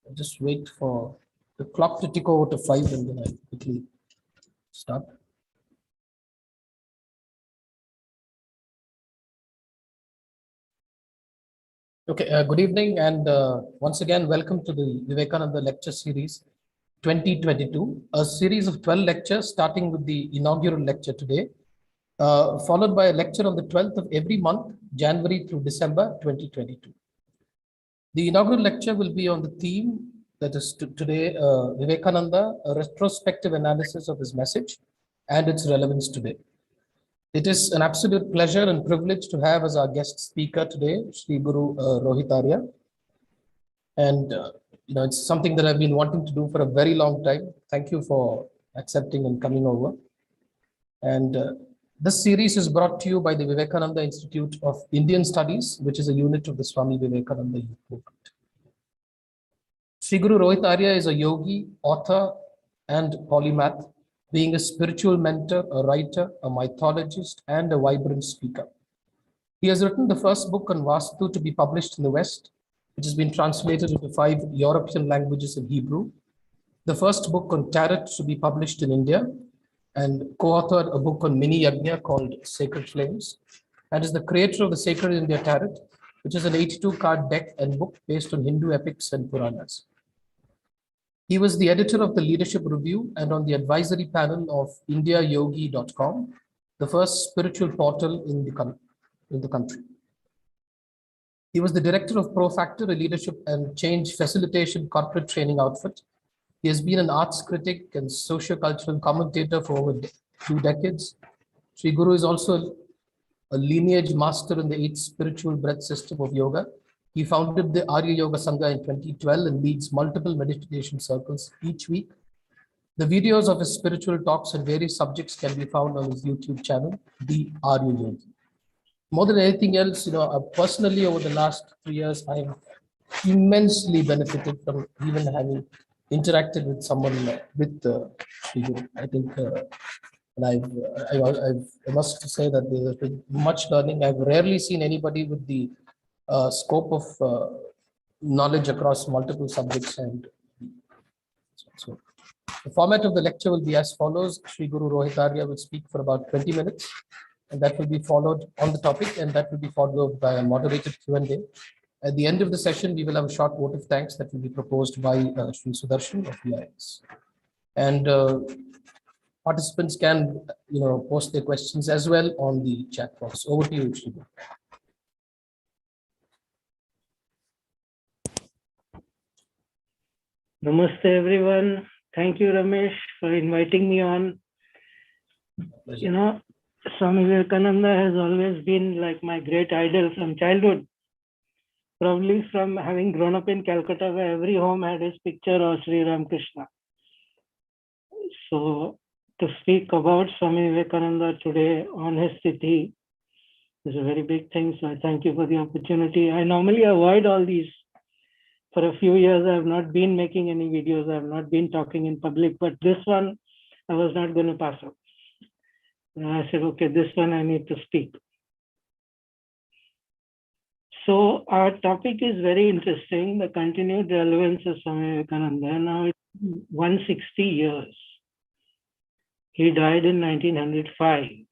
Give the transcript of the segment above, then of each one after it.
I'll just wait for the clock to tick over to 5 and then I'll quickly start. Okay, good evening and once again, welcome to the Vivekananda Lecture Series 2022, a series of 12 lectures starting with the inaugural lecture today, followed by a lecture on the 12th of every month, January through December 2022. The inaugural lecture will be on the theme that is today, Vivekananda, a retrospective analysis of his message and its relevance today. It is an absolute pleasure and privilege to have as our guest speaker today, Sri Guru Rohit Arya. And it's something that I've been wanting to do for a very long time. Thank you for accepting and coming over. And this series is brought to you by the Vivekananda Institute of Indian Studies, which is a unit of the Swami Vivekananda Youth Movement. Sri Guru Rohit Arya is a yogi, author, and polymath, being a spiritual mentor, a writer, a mythologist, and a vibrant speaker. He has written the first book on Vaastu to be published in the West, which has been translated into 5 European languages in Hebrew. The first book on tarot to be published in India, and co-authored a book on mini yagna called Sacred Flames, and is the creator of the Sacred India Tarot, which is an 82-card deck and book based on Hindu epics and Puranas. He was the editor of the Leadership Review and on the advisory panel of Aryayogi.com, the first spiritual portal in the country. He was the director of ProFactor, a leadership and change facilitation corporate training outfit. He has been an arts critic and socio-cultural commentator for over 2 decades. Sri Guru is also a lineage master in the 8th spiritual breath system of yoga. He founded the Arya Yoga Sangha in 2012 and leads multiple meditation circles each week. The videos of his spiritual talks on various subjects can be found on his YouTube channel, the Aryayogi. More than anything else, personally over the last 3 years, I have immensely benefited from even having interacted with someone with Sri Guru. I think, and I must say that there has been much learning. I've rarely seen anybody with the scope of knowledge across multiple subjects. And so the format of the lecture will be as follows. Sri Guru Rohit Arya will speak for about 20 minutes, and that will be followed on the topic, and that will be followed by a moderated Q&A. At the end of the session, we will have a short vote of thanks that will be proposed by Sri Sudarshan of VIS. And participants can, post their questions as well on the chat box. Over to you, Sri Guru. Namaste, everyone. Thank you, Ramesh, for inviting me on. Swami Vivekananda has always been like my great idol from childhood. Probably from having grown up in Calcutta, where every home had his picture of Sri Ramakrishna. So to speak about Swami Vivekananda today on his Tithi is a very big thing. So I thank you for the opportunity. I normally avoid all these. For a few years, I have not been making any videos. I have not been talking in public, but this one, I was not going to pass up. And I said, okay, this one I need to speak. So our topic is very interesting, the continued relevance of Swami Vivekananda. Now it's 160 years. He died in 1905.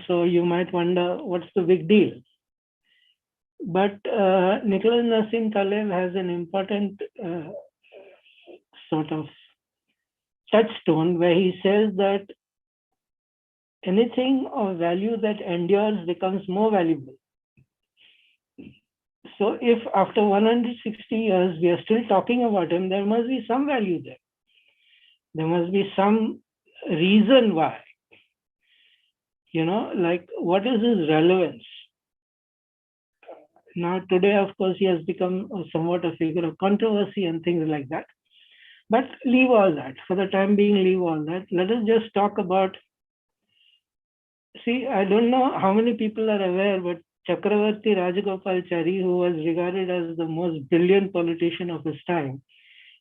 So you might wonder, what's the big deal? But Nicholas Nassim Taleb has an important sort of touchstone where he says that anything of value that endures becomes more valuable. So if after 160 years we are still talking about him, there must be some value there. There must be some reason why. Like what is his relevance? Now today, of course, he has become somewhat a figure of controversy and things like that. But leave all that. For the time being, leave all that. Let us just talk about, see, I don't know how many people are aware, but Chakravarti Rajagopalachari, who was regarded as the most brilliant politician of his time,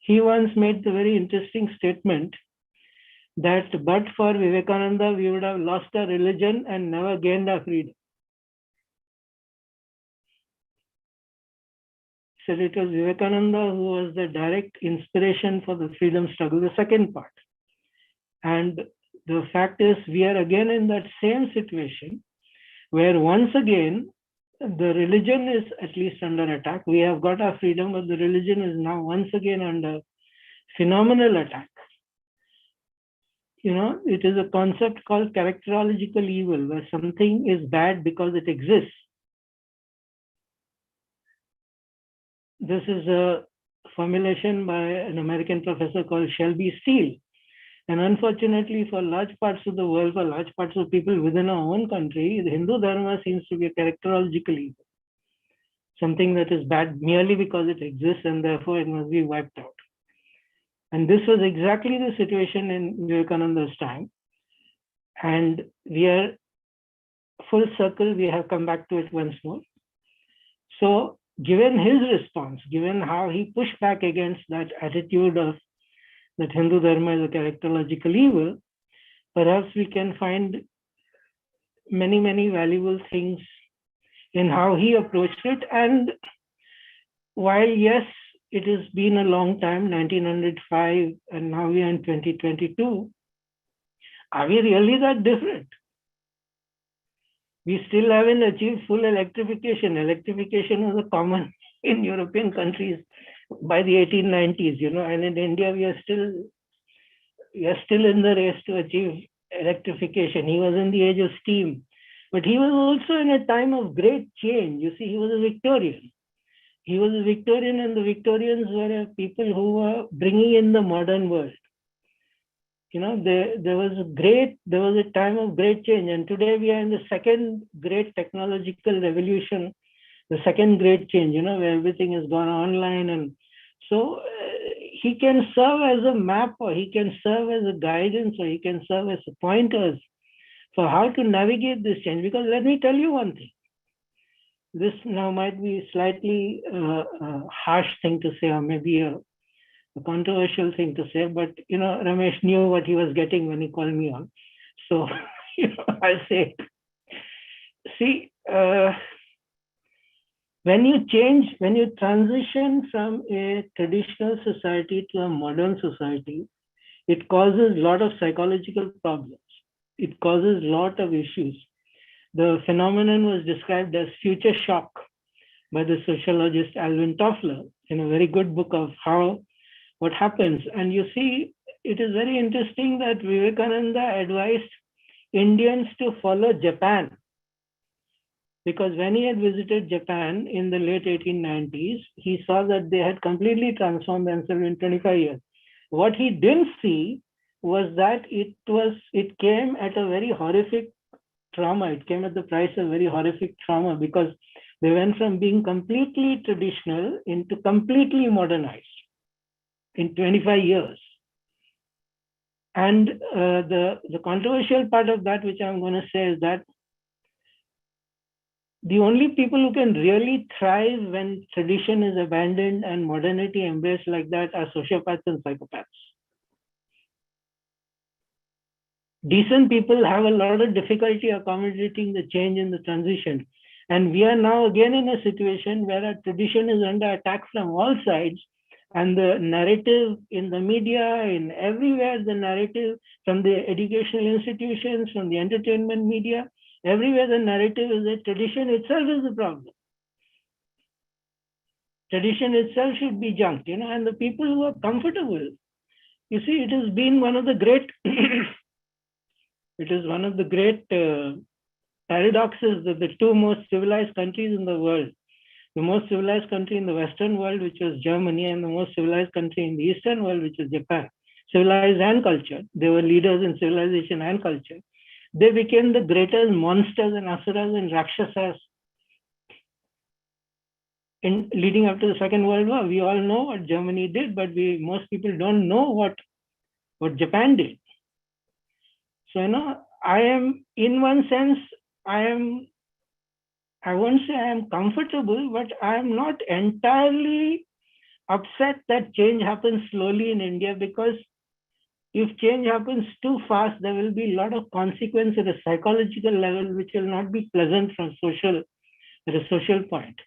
he once made the very interesting statement that but for Vivekananda, we would have lost our religion and never gained our freedom. said it was Vivekananda who was the direct inspiration for the freedom struggle, the second part. And the fact is, we are again in that same situation where once again, the religion is at least under attack. We have got our freedom, but the religion is now once again under phenomenal attack. You know, it is a concept called characterological evil, where something is bad because it exists. This is a formulation by an American professor called Shelby Steele. And unfortunately, for large parts of the world, for large parts of people within our own country, the Hindu Dharma seems to be a characterological evil. Something that is bad merely because it exists and therefore it must be wiped out. And this was exactly the situation in Vivekananda's time. And we are full circle, we have come back to it once more. So given his response, given how he pushed back against that attitude of that Hindu Dharma is a characterological evil, perhaps we can find many, many valuable things in how he approached it. And while, yes, it has been a long time, 1905, and now we are in 2022, are we really that different? We still haven't achieved full electrification. Electrification was a common in European countries by the 1890s, you know, and in India, we are still in the race to achieve electrification. He was in the age of steam, but he was also in a time of great change. You see, he was a Victorian. He was a Victorian, and the Victorians were people who were bringing in the modern world. You know, there was a time of great change, and today we are in the second great technological revolution, the second great change, you know, where everything has gone online. And so he can serve as a map, or he can serve as a guidance, or he can serve as a pointers for how to navigate this change. Because let me tell you one thing. This now might be a slightly harsh thing to say, or maybe a controversial thing to say, but you know, Ramesh knew what he was getting when he called me on. So you know, I'll say, see, when you transition from a traditional society to a modern society, it causes a lot of psychological problems. It causes a lot of issues. The phenomenon was described as future shock by the sociologist Alvin Toffler in a very good book of what happens. And you see, it is very interesting that Vivekananda advised Indians to follow Japan. Because when he had visited Japan in the late 1890s, he saw that they had completely transformed themselves in 25 years. What he didn't see was that it came at a very horrific trauma. It came at the price of very horrific trauma, because they went from being completely traditional into completely modernized in 25 years. And the controversial part of that, which I'm going to say, is that the only people who can really thrive when tradition is abandoned and modernity embraced like that are sociopaths and psychopaths. Decent people have a lot of difficulty accommodating the change in the transition. And we are now again in a situation where our tradition is under attack from all sides. And the narrative in the media, in everywhere, the narrative from the educational institutions, from the entertainment media, everywhere the narrative is that tradition itself is the problem. Tradition itself should be junked, you know, and the people who are comfortable, you see, it has been one of the great, paradoxes that the two most civilized countries in the world, the most civilized country in the Western world, which was Germany, and the most civilized country in the Eastern world, which was Japan, civilized and cultured. They were leaders in civilization and culture. They became the greatest monsters and asuras and rakshasas in leading up to the Second World War. We all know what Germany did, but most people don't know what Japan did. So, you know, I am, in one sense, I won't say I am comfortable, but I am not entirely upset that change happens slowly in India, because if change happens too fast, there will be a lot of consequence at a psychological level, which will not be pleasant at a social point.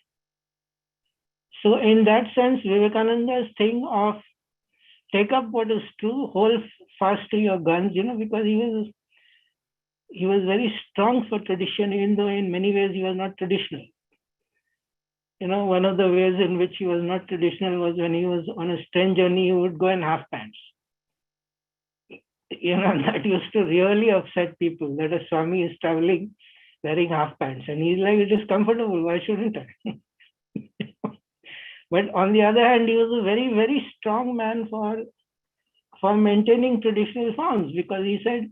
So in that sense, Vivekananda's thing of take up what is true, hold fast to your guns, because he was very strong for tradition, even though in many ways he was not traditional. One of the ways in which he was not traditional was when he was on a strange journey, he would go in half pants. That used to really upset people, that a Swami is traveling wearing half pants. And he's like, it is comfortable, why shouldn't I? But on the other hand, he was a very, very strong man for maintaining traditional forms, because he said,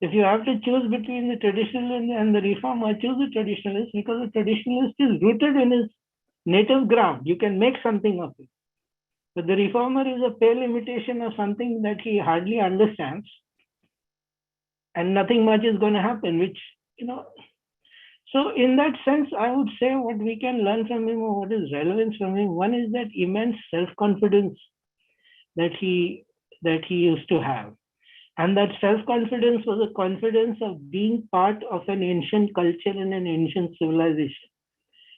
if you have to choose between the traditional and the reformer, choose the traditionalist, because the traditionalist is rooted in his native ground. You can make something of it. But the reformer is a pale imitation of something that he hardly understands, and nothing much is going to happen, which, So in that sense, I would say what we can learn from him, or what is relevant from him, one is that immense self-confidence that he used to have. And that self-confidence was a confidence of being part of an ancient culture and an ancient civilization.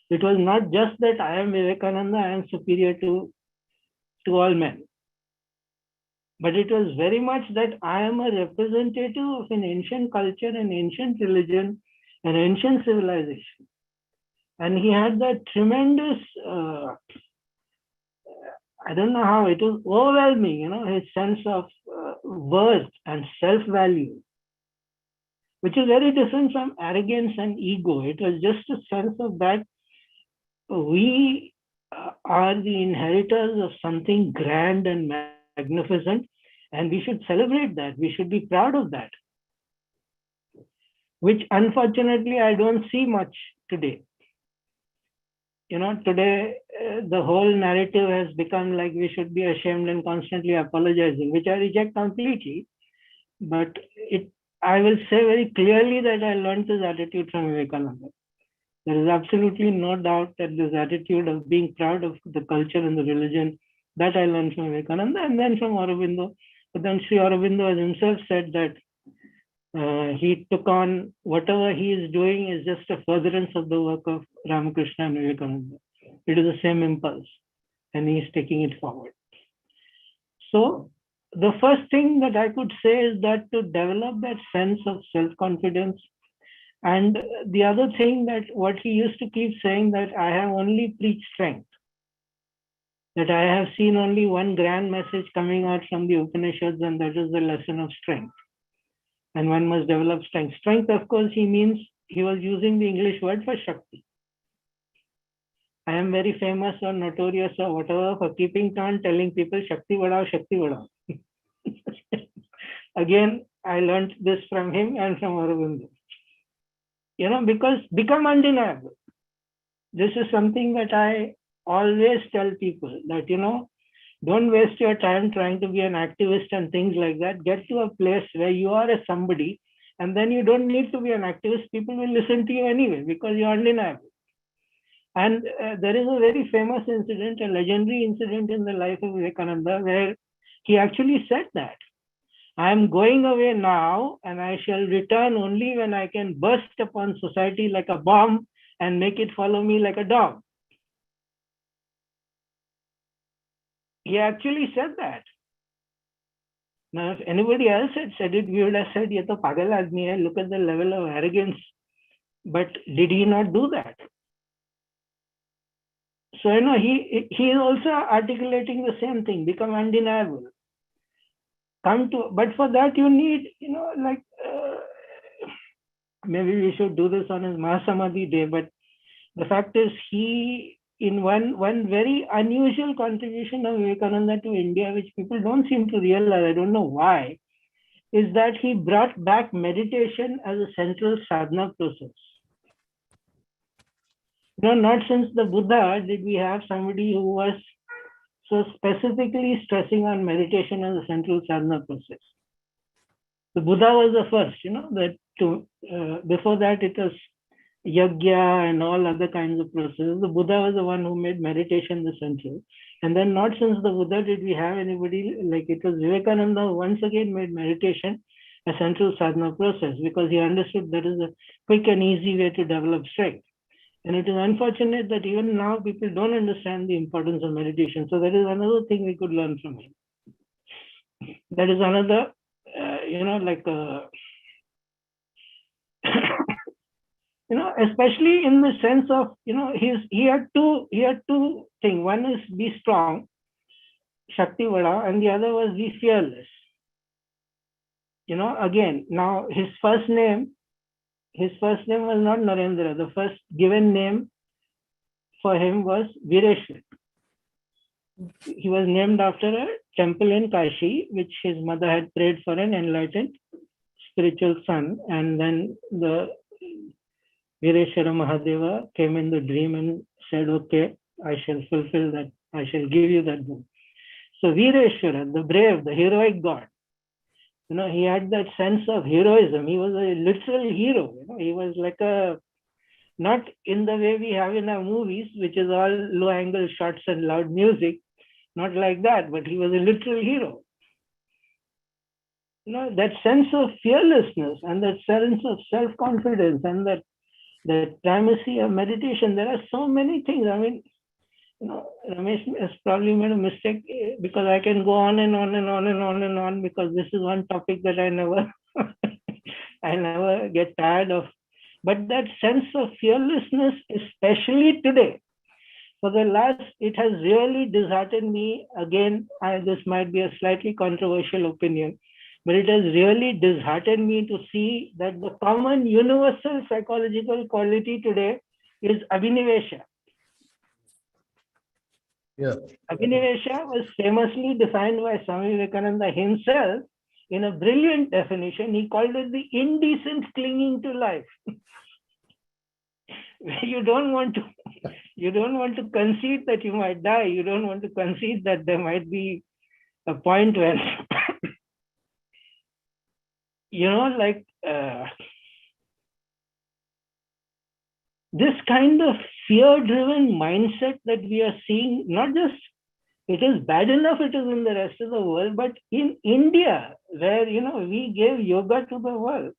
It was not just that I am Vivekananda, I am superior to all men. But it was very much that I am a representative of an ancient culture, an ancient religion, an ancient civilization. And he had that tremendous, I don't know how, it was overwhelming, his sense of worth and self-value, which is very different from arrogance and ego. It was just a sense of that we are the inheritors of something grand and magnificent, and we should celebrate that. We should be proud of that, which unfortunately I don't see much today. Today the whole narrative has become like we should be ashamed and constantly apologizing, which I reject completely. But I will say very clearly that I learned this attitude from Vivekananda. There is absolutely no doubt that this attitude of being proud of the culture and the religion, that I learned from Vivekananda, and then from Aurobindo. But then Sri Aurobindo has himself said that he took on whatever he is doing is just a furtherance of the work of Ramakrishna and Vivekananda. It is the same impulse, and he is taking it forward. So the first thing that I could say is that to develop that sense of self-confidence, and the other thing that what he used to keep saying, that I have only preached strength, that I have seen only one grand message coming out from the Upanishads, and that is the lesson of strength. And one must develop strength. Strength, of course, he means, he was using the English word for Shakti. I am very famous or notorious or whatever for keeping on telling people Shakti Badao, Shakti Badao. Again, I learned this from him and from Aurobindo. Because become undeniable. This is something that I always tell people, that, don't waste your time trying to be an activist and things like that. Get to a place where you are a somebody, and then you don't need to be an activist. People will listen to you anyway because you're undeniable. And there is a very famous incident, a legendary incident in the life of Vivekananda, where he actually said that I am going away now, and I shall return only when I can burst upon society like a bomb and make it follow me like a dog. He actually said that. Now, if anybody else had said it, we would have said, "Ye to pagal aadmi hai, look at the level of arrogance." But did he not do that? So, he is also articulating the same thing, become undeniable. But for that you need, maybe we should do this on his Mahasamadhi day, but the fact is in one very unusual contribution of Vivekananda to India, which people don't seem to realize, I don't know why, is that he brought back meditation as a central sadhana process. Not since the Buddha did we have somebody who was so specifically stressing on meditation as a central sadhana process. The Buddha was the first, before that it was yagna and all other kinds of processes. The Buddha was the one who made meditation the central. And then not since the Buddha did we have anybody, like it was Vivekananda who once again made meditation a central sadhana process, because he understood that is a quick and easy way to develop strength. And it is unfortunate that even now people don't understand the importance of meditation. So that is another thing we could learn from him. That is another, especially in the sense of, he had two things. One is be strong, Shakti Vada, and the other was be fearless. Again, now his first name was not Narendra. The first given name for him was Vireshwar. He was named after a temple in Kashi, which his mother had prayed for an enlightened spiritual son. And then the Vireshwara Mahadeva came in the dream and said, okay, I shall fulfill that. I shall give you that boon. So Vireshwara, the brave, the heroic god, he had that sense of heroism. He was a literal hero. He was like not in the way we have in our movies, which is all low angle shots and loud music, not like that, but he was a literal hero. That sense of fearlessness and that sense of self-confidence and that the primacy of meditation, there are so many things. I mean, Ramesh has probably made a mistake because I can go on and on and on and on and on, because this is one topic that I never get tired of. But that sense of fearlessness, especially today, it has really disheartened me. Again, this might be a slightly controversial opinion, but it has really disheartened me to see that the common universal psychological quality today is Abhinivesha. Yeah. Abhinivesha was famously defined by Swami Vivekananda himself in a brilliant definition. He called it the indecent clinging to life. You don't want to concede that you might die. You don't want to concede that there might be a point when, this kind of fear-driven mindset that we are seeing, not just it is bad enough it is in the rest of the world, but in India, where, we gave yoga to the world.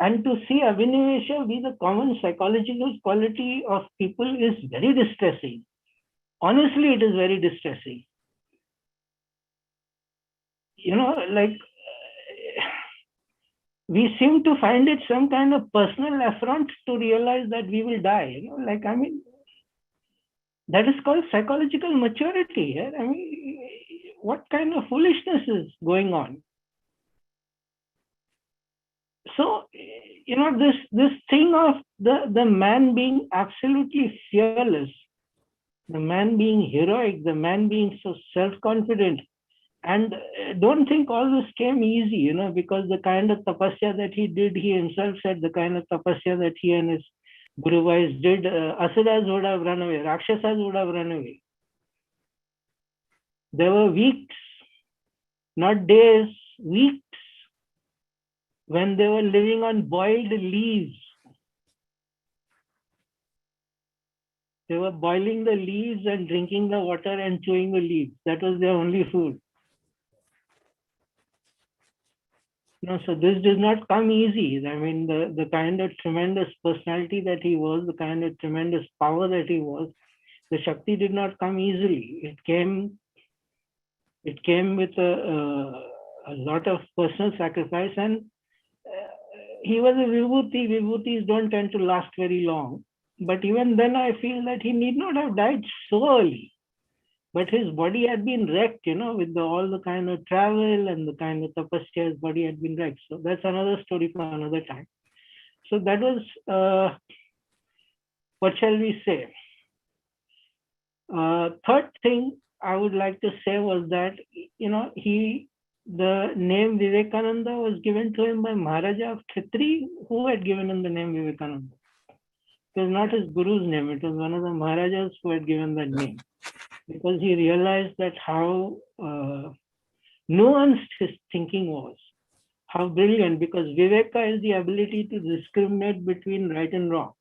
And to see Abhinivesha be the common psychological quality of people is very distressing. Honestly, it is very distressing. We seem to find it some kind of personal affront to realize that we will die. That is called psychological maturity. What kind of foolishness is going on? So, this thing of the man being absolutely fearless, the man being heroic, the man being so self-confident, and don't think all this came easy, because the kind of tapasya that he did, he himself said the kind of tapasya that he and his Guru Wise did, Asuras would have run away, Rakshasas would have run away. There were weeks, not days, weeks, when they were living on boiled leaves. They were boiling the leaves and drinking the water and chewing the leaves. That was their only food. So this did not come easy. The kind of tremendous personality that he was, the kind of tremendous power that he was, the Shakti did not come easily. It came with a lot of personal sacrifice, and he was a vibhuti. Vibhutis don't tend to last very long. But even then, I feel that he need not have died so early. But his body had been wrecked, with all the kind of travel and the kind of tapasya, his body had been wrecked. So that's another story for another time. So that was, what shall we say? Third thing I would like to say was that, the name Vivekananda was given to him by Maharaja of Khetri, who had given him the name Vivekananda. It was not his guru's name. It was one of the Maharajas who had given that name, because he realized that how nuanced his thinking was, how brilliant, because Viveka is the ability to discriminate between right and wrong.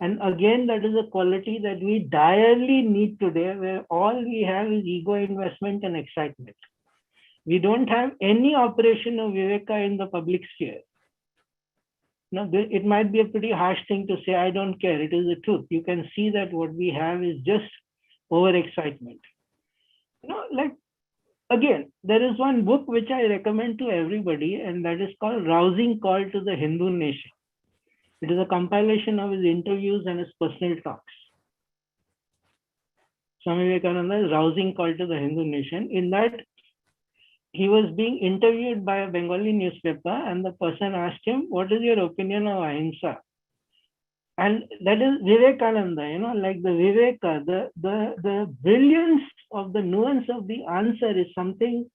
And again, that is a quality that we direly need today, where all we have is ego investment and excitement. We don't have any operation of Viveka in the public sphere. It might be a pretty harsh thing to say, I don't care. It is the truth. You can see that what we have is just overexcitement. Like, again, there is one book which I recommend to everybody, and that is called Rousing Call to the Hindu Nation. It is a compilation of his interviews and his personal talks. Swami Vivekananda's Rousing Call to the Hindu Nation. In that, he was being interviewed by a Bengali newspaper, and the person asked him, what is your opinion of ahimsa? And that is Vivekananda, like the Viveka, the brilliance of the nuance of the answer is something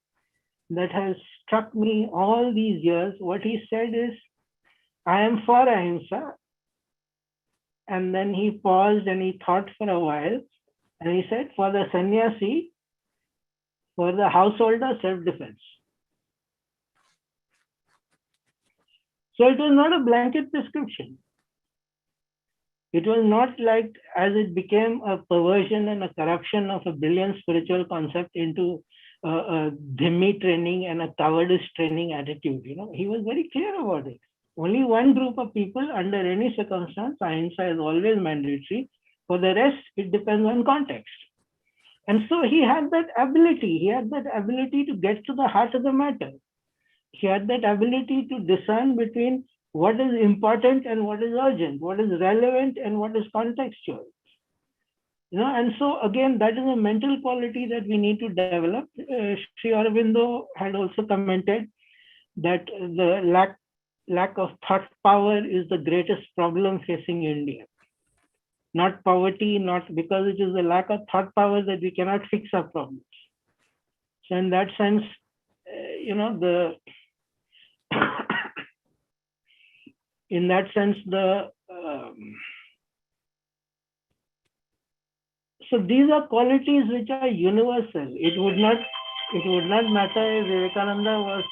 that has struck me all these years. What he said is, I am for ahimsa. And then he paused and he thought for a while. And he said, for the sannyasi, for the householder, self-defense. So it was not a blanket prescription. It was not like, as it became a perversion and a corruption of a brilliant spiritual concept into a dhimmi training and a cowardice training attitude. He was very clear about it. Only one group of people, under any circumstance, ahimsa is always mandatory. For the rest, it depends on context. And so he had that ability. He had that ability to get to the heart of the matter. He had that ability to discern between what is important and what is urgent, what is relevant and what is contextual. And so again, that is a mental quality that we need to develop. Sri Aurobindo had also commented that the lack of thought power is the greatest problem facing India. Not poverty, not because it is the lack of thought power that we cannot fix our problems. So in that sense, so these are qualities which are universal. It would not matter if Vivekananda was,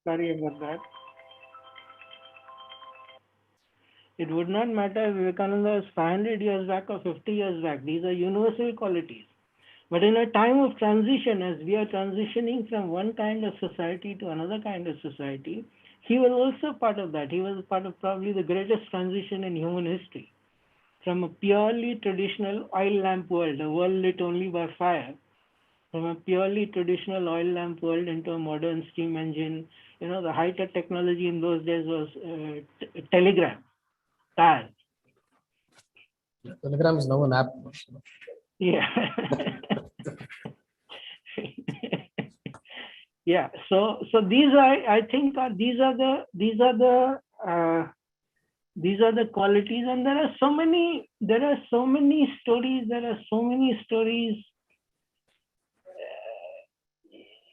sorry about that. It would not matter if Vivekananda was 500 years back or 50 years back. These are universal qualities. But in a time of transition, as we are transitioning from one kind of society to another kind of society, he was also part of that. He was part of probably the greatest transition in human history. From a purely traditional oil lamp world, a world lit only by fire, from a purely traditional oil lamp world into a modern steam engine. The high-tech technology in those days was telegram, dial. Telegram is now an app. Yeah. Yeah. So these are, I think, these are the qualities, and there are so many stories.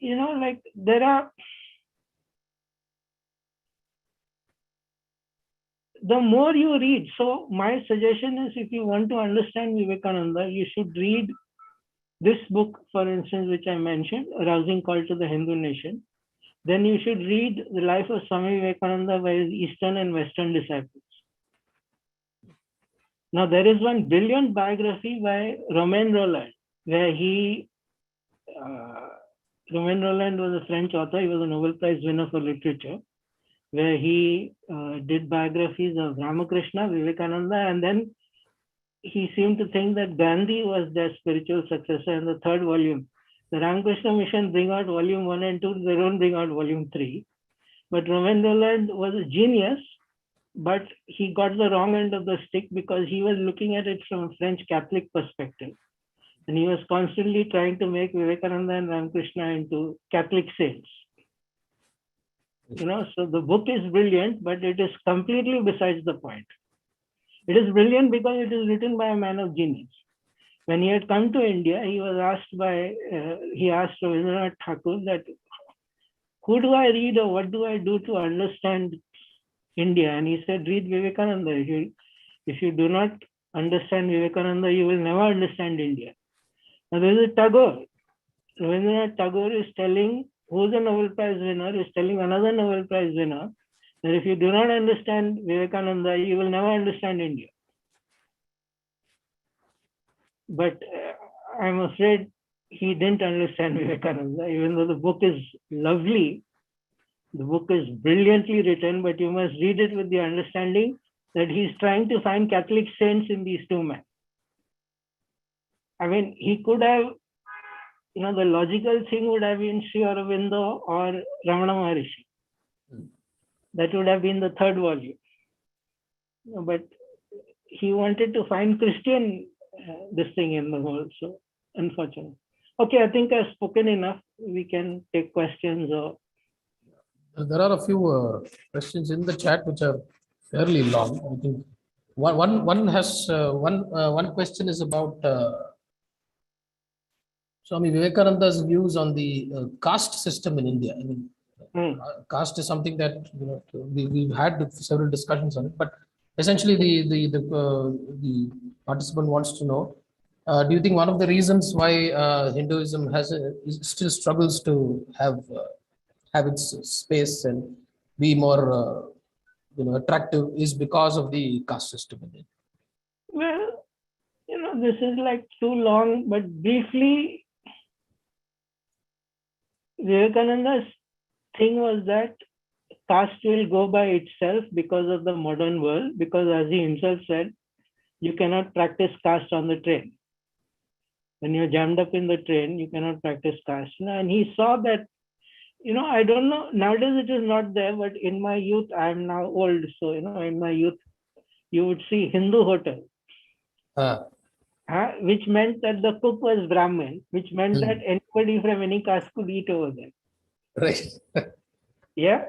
Like there are. The more you read, so my suggestion is, if you want to understand Vivekananda, you should read this book, for instance, which I mentioned, Rousing Call to the Hindu Nation. Then you should read the life of Swami Vivekananda by his Eastern and Western disciples. Now, there is one brilliant biography by Romain Rolland, where Romain Rolland was a French author. He was a Nobel Prize winner for literature, where he did biographies of Ramakrishna, Vivekananda, and then he seemed to think that Gandhi was their spiritual successor. In the third volume, the Ramakrishna Mission bring out volume 1 and 2, they don't bring out volume 3. But Romain Rolland was a genius, but he got the wrong end of the stick because he was looking at it from a French Catholic perspective. And he was constantly trying to make Vivekananda and Ramakrishna into Catholic saints. So the book is brilliant, but it is completely besides the point. It is brilliant because it is written by a man of genius. When he had come to India, he asked Rabindranath Tagore that, who do I read or what do I do to understand India? And he said, read Vivekananda. If you do not understand Vivekananda, you will never understand India. Now there is a Tagore. Rabindranath Tagore is telling, who's a Nobel Prize winner, is telling another Nobel Prize winner that if you do not understand Vivekananda, you will never understand India. But I'm afraid he didn't understand Vivekananda, even though the book is lovely. The book is brilliantly written, but you must read it with the understanding that he's trying to find Catholic saints in these two men. I mean, he could have, the logical thing would have been Sri Aurobindo or Ramana Maharishi. That would have been the third volume. But he wanted to find Christian this thing in the whole. So, unfortunately. Okay, I think I've spoken enough. We can take questions. Or There are a few questions in the chat which are fairly long. I think one question is about Swami Vivekananda's views on the caste system in India. I mean, caste is something that we've had several discussions on it, but essentially the participant wants to know: do you think one of the reasons why Hinduism still struggles to have its space and be more attractive is because of the caste system in India? Well, this is like too long, but briefly, Vivekananda's thing was that caste will go by itself because of the modern world, because as he himself said, you cannot practice caste on the train. When you're jammed up in the train, you cannot practice caste. And he saw that, I don't know, nowadays it is not there, but in my youth, I'm now old. So, in my youth, you would see Hindu hotel. Which meant that the cook was Brahmin, which meant that anybody from any caste could eat over there. Right. Yeah.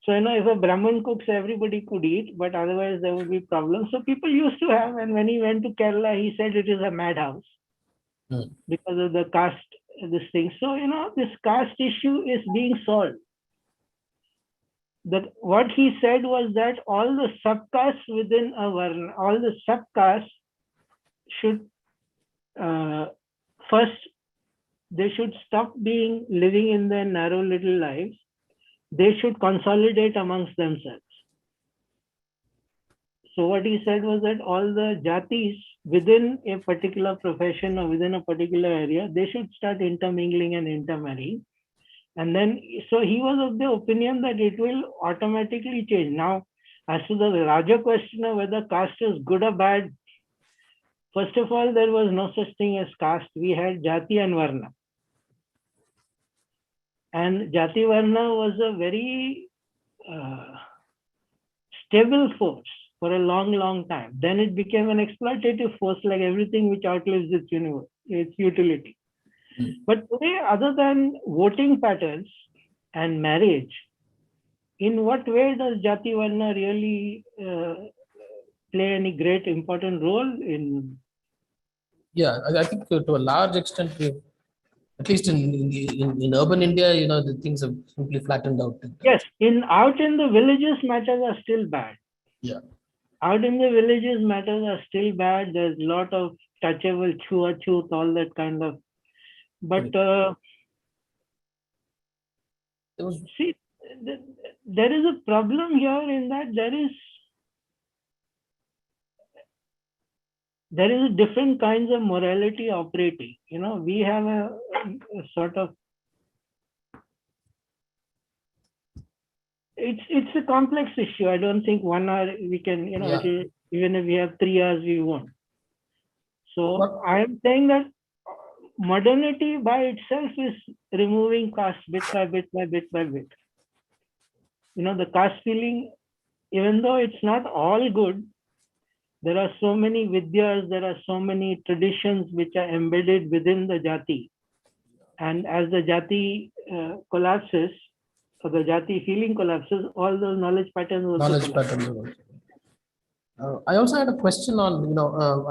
So, if a Brahmin cooks, everybody could eat, but otherwise there would be problems. So people used to have, and when he went to Kerala, he said it is a madhouse because of the caste, this thing. So, this caste issue is being solved. That what he said was that all the subcastes within a varna, all the subcastes should first, they should stop living in their narrow little lives. They should consolidate amongst themselves. So what he said was that all the jatis within a particular profession or within a particular area, they should start intermingling and intermarrying. And then, so he was of the opinion that it will automatically change. Now, as to the larger question of whether caste is good or bad, first of all, there was no such thing as caste. We had jati and varna. And jati varna was a very stable force for a long, long time. Then it became an exploitative force, like everything which outlives its utility. But today, other than voting patterns and marriage, in what way does jati varna really play any great important role in? Yeah, I think to a large extent, at least in urban India, the things have simply flattened out. Yes, out in the villages, matters are still bad. Yeah. Out in the villages, matters are still bad. There's a lot of touchable, chua-chut, all that kind of. But see, there is a problem here in that there is different kinds of morality operating. We have a sort of, it's a complex issue. I don't think 1 hour we can, even if we have 3 hours, we won't. So I am saying that modernity by itself is removing caste bit by bit by bit by bit. The caste feeling, even though it's not all good, there are so many vidyas, there are so many traditions which are embedded within the jati. And as the jati collapses, or the jati feeling collapses, all those knowledge patterns also collapse. I also had a question on,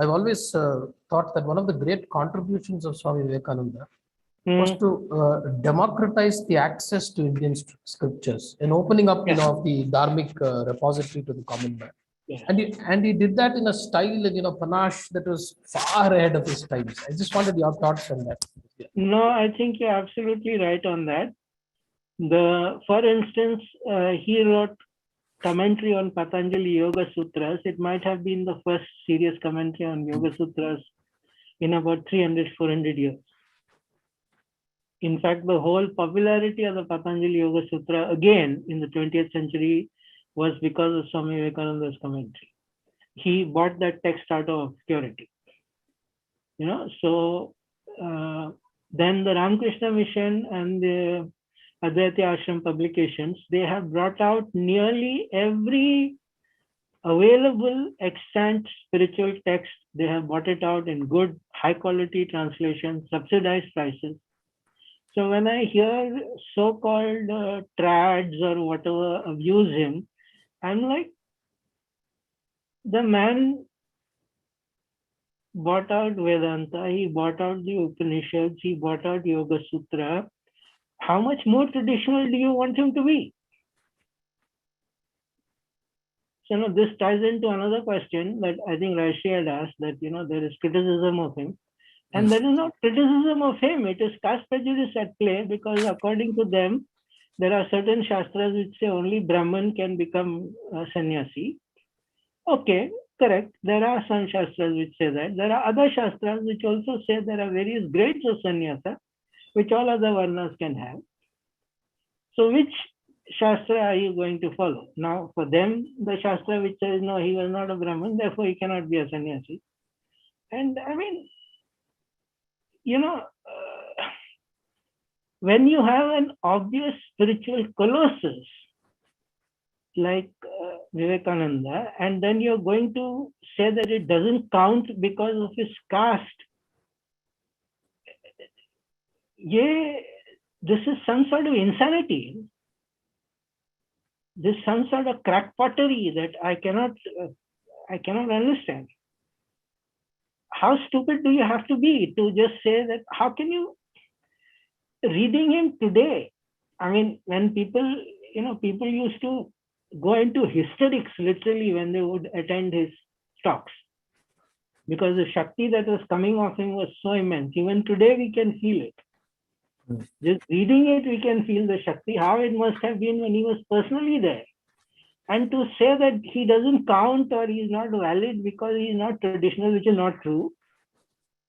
I've always thought that one of the great contributions of Swami Vivekananda was to democratize the access to Indian scriptures and opening up, the dharmic repository to the common man. Yes. And he did that in a style and panache that was far ahead of his times. I just wanted your thoughts on that. Yeah. No, I think you're absolutely right on that. For instance, he wrote commentary on Patanjali Yoga Sutras. It might have been the first serious commentary on Yoga Sutras in about 300, 400 years. In fact, the whole popularity of the Patanjali Yoga Sutra again in the 20th century was because of Swami Vivekananda's commentary. He bought that text out of obscurity. So then the Ramakrishna Mission and the Advaita Ashram publications, they have brought out nearly every available extant spiritual text. They have bought it out in good, high quality translations, subsidized prices. So when I hear so-called trads or whatever abuse him, I'm like, the man bought out Vedanta, he bought out the Upanishads, he bought out Yoga Sutra. How much more traditional do you want him to be? So this ties into another question that I think Rashi had asked, that there is criticism of him. And there is no criticism of him. It is caste prejudice at play, because according to them, there are certain shastras which say only Brahman can become a sannyasi. Okay, correct. There are some shastras which say that. There are other shastras which also say there are various grades of sannyasa, which all other varnas can have. So which shastra are you going to follow? Now, for them, the shastra which says, no, he was not a Brahman, therefore he cannot be a sannyasi. And I mean, when you have an obvious spiritual colossus like Vivekananda, and then you're going to say that it doesn't count because of his caste, this is some sort of insanity. This is some sort of crackpottery that I cannot understand. How stupid do you have to be to just say that? How can you, reading him today, I mean, when people used to go into hysterics literally when they would attend his talks, because the Shakti that was coming off him was so immense. Even today we can feel it. Just reading it, we can feel the Shakti, how it must have been when he was personally there. And to say that he doesn't count or he is not valid because he is not traditional, which is not true,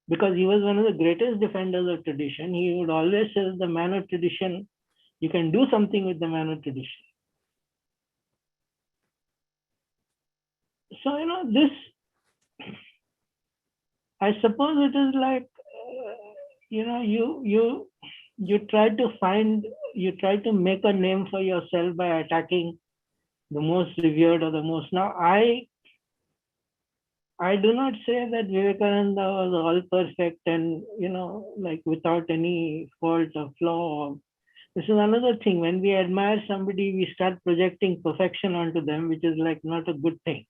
because he was one of the greatest defenders of tradition. He would always say, the man of tradition, you can do something with the man of tradition. So, this, I suppose it is like, you try to make a name for yourself by attacking the most revered or the most. Now, I do not say that Vivekananda was all perfect and, like without any fault or flaw. This is another thing. When we admire somebody, we start projecting perfection onto them, which is like not a good thing.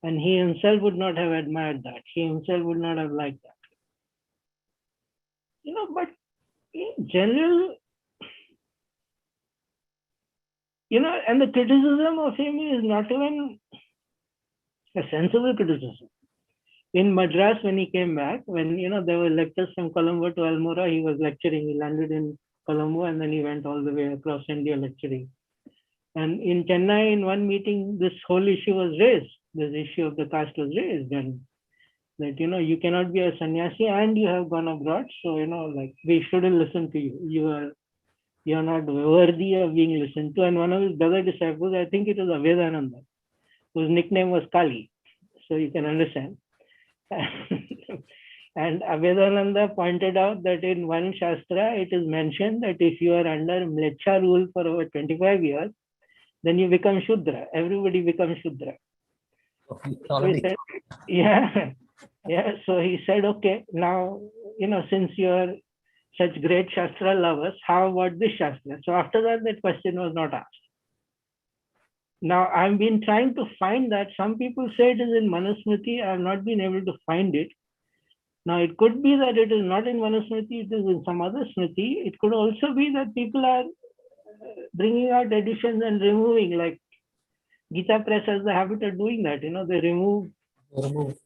And he himself would not have admired that. He himself would not have liked that. But in general, and the criticism of him is not even a sensible criticism. In Madras, when he came back, when, there were lectures from Colombo to Almora, he was lecturing. He landed in Colombo and then he went all the way across India lecturing. And in Chennai, in one meeting, this whole issue was raised. This issue of the caste was raised, and that, you cannot be a sannyasi and you have gone abroad. So, like, we shouldn't listen to you. You are not worthy of being listened to. And one of his brother disciples, I think it was Avedananda, whose nickname was Kali. So you can understand. And Avedananda pointed out that in one Shastra, it is mentioned that if you are under Mlecha rule for over 25 years, then you become Shudra. Everybody becomes Shudra. So he said, So he said, okay, now, since you are such great Shastra lovers, how about this Shastra? So after that question was not asked. Now, I've been trying to find that. Some people say it is in Manusmriti. I have not been able to find it. Now, it could be that it is not in Manusmriti, it is in some other Smriti. It could also be that people are bringing out editions and removing, like Gita Press has the habit of doing that. They remove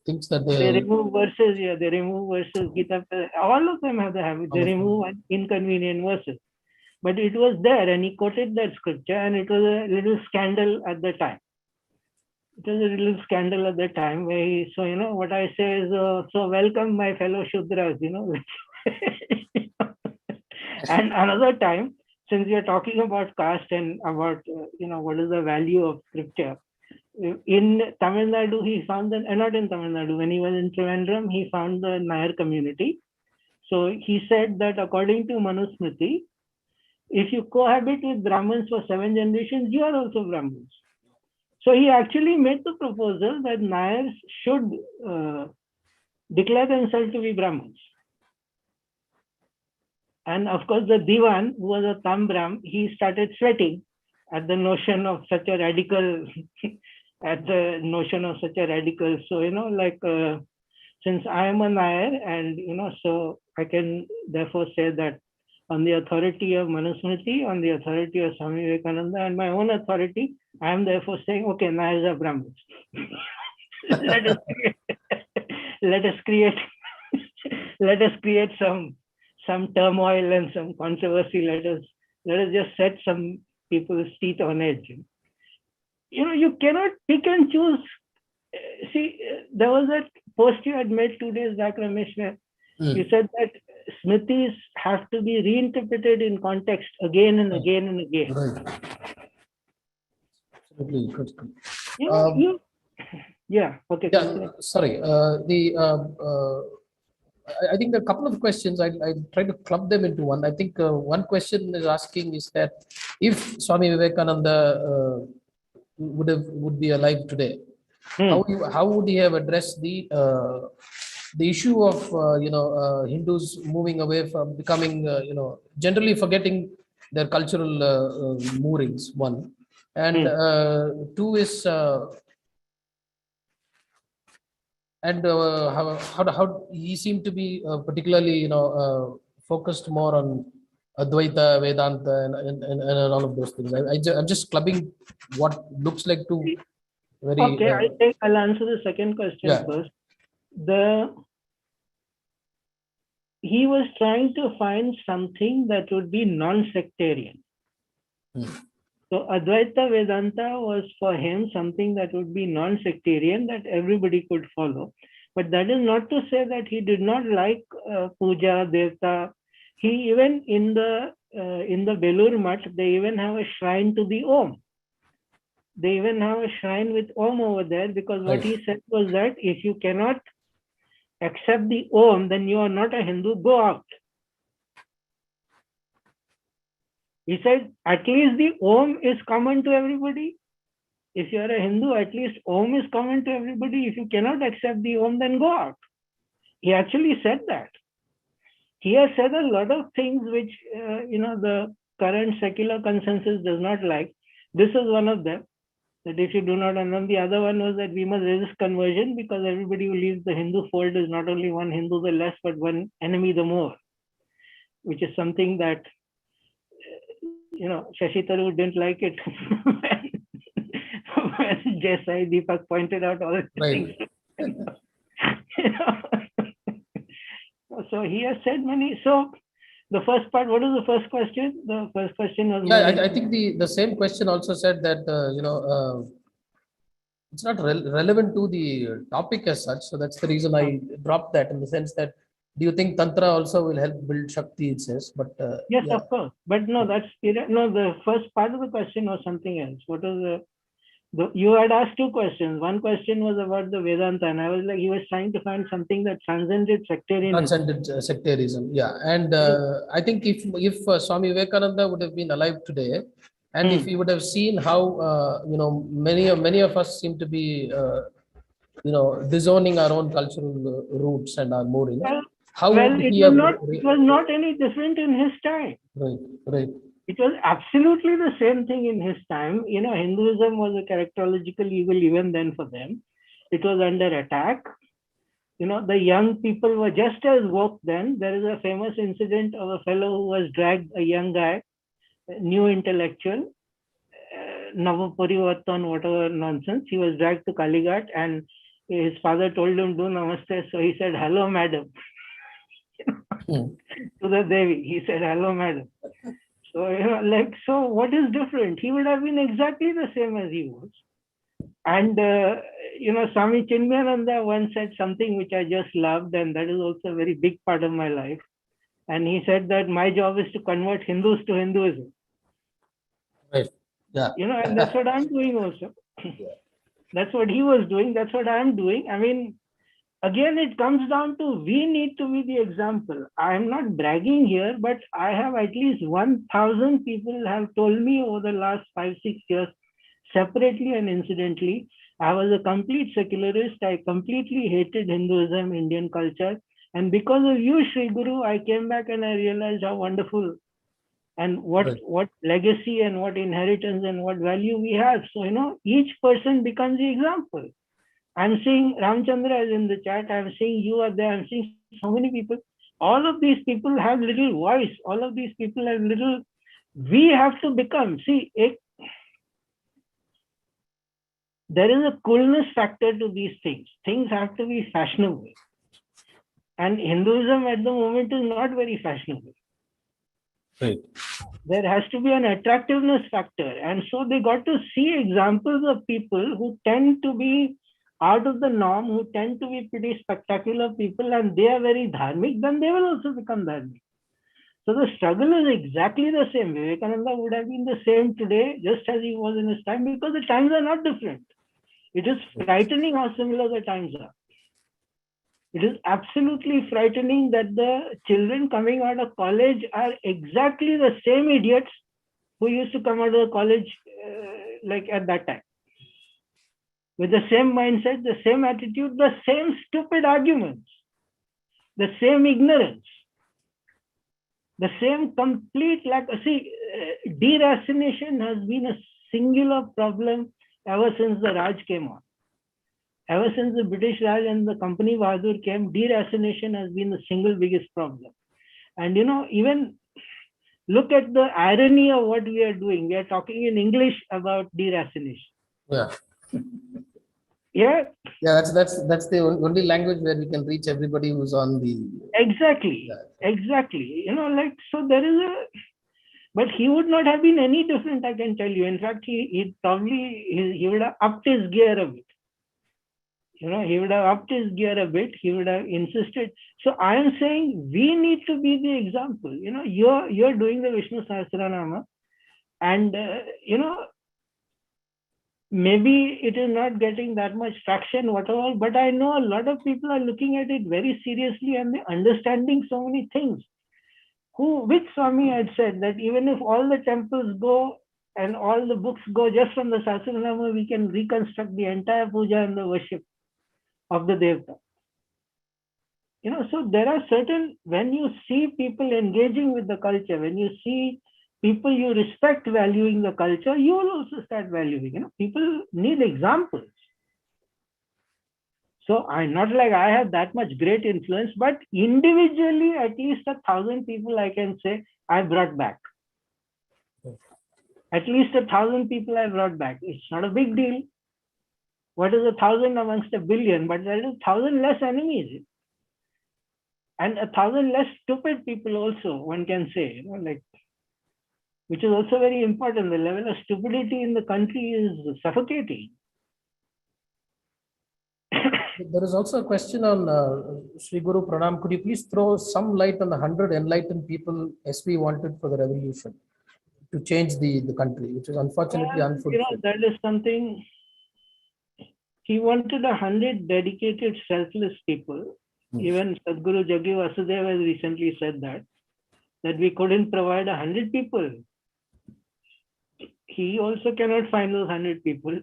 things that they remove verses. Yeah, they remove verses. Gita Press, all of them have the habit. They remove inconvenient verses. But it was there, and he quoted that scripture, and it was a little scandal at the time. It was a little scandal at the time where he, so, what I say is, so welcome my fellow Shudras, And another time, since we are talking about caste and about, what is the value of scripture, in Tamil Nadu, he found that, not in Tamil Nadu, when he was in Trivandrum, he found the Nair community. So he said that according to Manusmriti, if you cohabit with Brahmins for 7 generations, you are also Brahmins. So he actually made the proposal that Nairs should declare themselves to be Brahmins. And of course, the Diwan, who was a Tambram, he started sweating at the notion of such a radical, So, since I am a Nair, and, so I can therefore say that on the authority of Manusmriti, on the authority of Swami Vivekananda, and my own authority, I am therefore saying, okay, Nairs are Brahmins. let us create some turmoil and some controversy. Let us just set some people's teeth on edge. You cannot pick and choose. See, there was that post you had made 2 days back, Ramesh, where you said that Smritis have to be reinterpreted in context again and again and again. Right. Absolutely critical. Okay. Yeah, sorry. I think a couple of questions, I try to club them into one. I think one question is asking is that if Swami Vivekananda would be alive today, how would he have addressed the issue of Hindus moving away from becoming generally forgetting their cultural moorings, one, and two is how he seemed to be particularly focused more on Advaita, Vedanta, and all of those things. I'm just clubbing what looks like two very. Okay, I think I'll answer the second question first. He was trying to find something that would be non-sectarian. So Advaita Vedanta was for him something that would be non-sectarian, that everybody could follow. But that is not to say that he did not like puja, devta. He even in the Belur Mutt, they even have a shrine to the Om. They even have a shrine with Om over there, because what he said was that if you cannot accept the Om, then you are not a Hindu, go out. He said, at least the Om is common to everybody. If you are a Hindu, at least Om is common to everybody. If you cannot accept the Om, then go out. He actually said that. He has said a lot of things which, the current secular consensus does not like. This is one of them, that if you do not, and then the other one was that we must resist conversion, because everybody who leaves the Hindu fold is not only one Hindu the less, but one enemy the more, which is something that, Shashi Tharoor didn't like it when Jai Sai Deepak pointed out all the things. So he has said many. So the first part, what was the first question? The first question was. Yeah, I think the same question also said that it's not relevant to the topic as such. So that's the reason I dropped that, in the sense that, do you think Tantra also will help build Shakti, it says, but yes, of course. But no, the first part of the question was something else. What was you had asked 2 questions. One question was about the Vedanta, and I was like, he was trying to find something that transcended sectarianism. Yeah, and I think if Swami Vivekananda would have been alive today, and if he would have seen how many of us seem to be disowning our own cultural roots and our moorings, it was not any different in his time. Right. It was absolutely the same thing in his time. Hinduism was a characterological evil even then for them. It was under attack. The young people were just as woke then. There is a famous incident of a fellow who was dragged, a young guy, new intellectual, Navapurivartan, whatever nonsense. He was dragged to Kalighat, and his father told him, do namaste. So he said, hello, madam. To the Devi. He said, hello, madam. So, so what is different? He would have been exactly the same as he was. And, Swami Chinmayananda once said something which I just loved, and that is also a very big part of my life. And he said that my job is to convert Hindus to Hinduism. Right. Yeah. And that's what I'm doing also. Yeah. That's what he was doing. That's what I'm doing. I mean, again, it comes down to we need to be the example. I'm not bragging here, but I have at least 1,000 people have told me over the last 5-6 years, separately and incidentally. I was a complete secularist. I completely hated Hinduism, Indian culture. And because of you, Sri Guru, I came back and I realized how wonderful and what legacy and what inheritance and what value we have. So, each person becomes the example. I'm seeing Ramchandra is in the chat. I'm seeing you are there. I'm seeing so many people. All of these people have little voice. All of these people have little. We have to become. See, there is a coolness factor to these things. Things have to be fashionable. And Hinduism at the moment is not very fashionable. Right. There has to be an attractiveness factor. And so they got to see examples of people who tend to be out of the norm, who tend to be pretty spectacular people, and they are very dharmic, then they will also become dharmic. So the struggle is exactly the same. Vivekananda would have been the same today, just as he was in his time, because the times are not different. It is frightening how similar the times are. It is absolutely frightening that the children coming out of college are exactly the same idiots who used to come out of college like at that time. With the same mindset, the same attitude, the same stupid arguments, the same ignorance, the same complete lack. See, deracination has been a singular problem ever since the Raj came on. Ever since the British Raj and the company Bahadur came, deracination has been the single biggest problem. And even look at the irony of what we are doing. We are talking in English about deracination. Yeah. Yeah. Yeah, that's the only language where we can reach everybody who's on the. Exactly. Yeah. Exactly. So there is but he would not have been any different, I can tell you. In fact, he would have upped his gear a bit. He would have upped his gear a bit. He would have insisted. So I am saying we need to be the example. You're doing the Vishnu Sahasranama, and maybe it is not getting that much traction, whatever. But I know a lot of people are looking at it very seriously and they're understanding so many things. Which Swami had said that even if all the temples go and all the books go just from the Sahasranama, we can reconstruct the entire puja and the worship of the Devta. So there are certain, when you see people engaging with the culture, when you see people you respect valuing the culture, you will also start valuing. People need examples. So I'm not like I have that much great influence, but individually, at least 1,000 people I can say I brought back. At least 1,000 people I brought back. It's not a big deal. What is 1,000 amongst 1,000,000,000? But there is 1,000 less enemies. And 1,000 less stupid people also, one can say, which is also very important. The level of stupidity in the country is suffocating. There is also a question on Sri Guru Pranam. Could you please throw some light on the 100 enlightened people SV wanted for the revolution to change the country, which is unfortunately unfulfilled? That is something. He wanted 100 dedicated, selfless people. Even Sadhguru Jaggi Vasudeva has recently said that we couldn't provide 100 people. He also cannot find those 100 people.